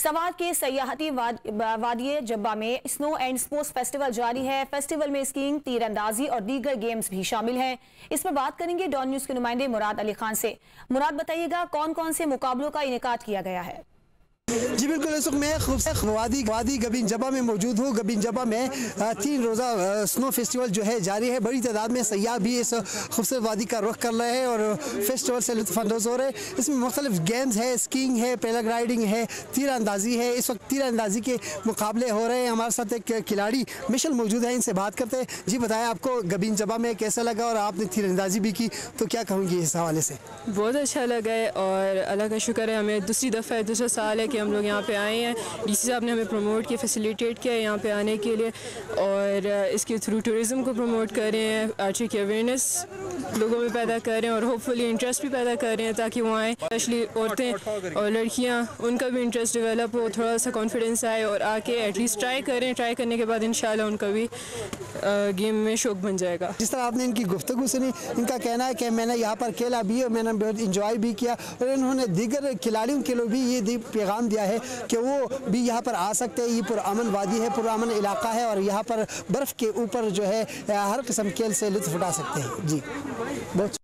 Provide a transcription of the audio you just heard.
सवात के सयाहती वादिये जब्बा में snow and sports festival जारी है। फेस्टिवल में स्कीइंग, तीरंदाजी और दीगर गेम्स भी शामिल हैं। इस पर बात करेंगे डॉन न्यूज के नुमाइंदे मुराद अली खान से। मुराद, बताइएगा कौन कौन से मुकाबलों का इनेकाद किया गया है? जी बिल्कुल, इस वक्त मैं खूबसूरत वादी गबीन जबा में मौजूद हूँ। गबीन जबा में 3 रोज़ा स्नो फेस्टिवल जो है जारी है। बड़ी तादाद में सयाह भी इस खूबसूरत वादी का रुख कर रहे हैं और फेस्टिवल से लुत्फ़अंदोज़ हो रहे हैं। इसमें मुख्तलिफ गेम्स है, स्कीइंग है, पैराग्लाइडिंग है, तीरंदाजी है। इस वक्त तीरंदाजी के मुकाबले हो रहे हैं। हमारे साथ एक खिलाड़ी मिशल मौजूद है, इनसे बात करते हैं। जी बताएं, आपको गबीन जबा में कैसा लगा और आपने तीरंदाजी भी की, तो क्या कहूँगी इस हवाले से? बहुत अच्छा लगा है और अल्लाह का शुक्र है, हमें दूसरा साल है कि हम लोग यहाँ पे आए हैं। डीसी साहब ने हमें प्रमोट किया, फैसिलिटेट किया है यहाँ पे आने के लिए और इसके थ्रू टूरिज़्म को प्रमोट कर रहे हैं, आर्चरी की अवेयरनेस लोगों में पैदा कर रहे हैं और होपफुली इंटरेस्ट भी पैदा कर रहे हैं ताकि वो आएँ। स्पेशली औरतें और लड़कियाँ, उनका भी इंटरेस्ट डेवलप हो, थोड़ा सा कॉन्फिडेंस आए और आके एटलीस्ट ट्राई करें। ट्राई करने के बाद इंशाल्लाह उनका भी गेम में शौक बन जाएगा। जिस तरह आपने इनकी गुफ्तगू सुनी, इनका कहना है कि मैंने यहाँ पर खेला भी और मैंने बहुत इंजॉय भी किया और इन्होंने दीगर खिलाड़ियों के लिए भी ये पैगाम दिया है कि वो भी यहाँ पर आ सकते हैं। ये पुरअमन वादी है, पुरअमन इलाका है और यहाँ पर बर्फ़ के ऊपर जो है हर किस्म खेल से लुत्फ़ उठा सकते हैं। जी बहुत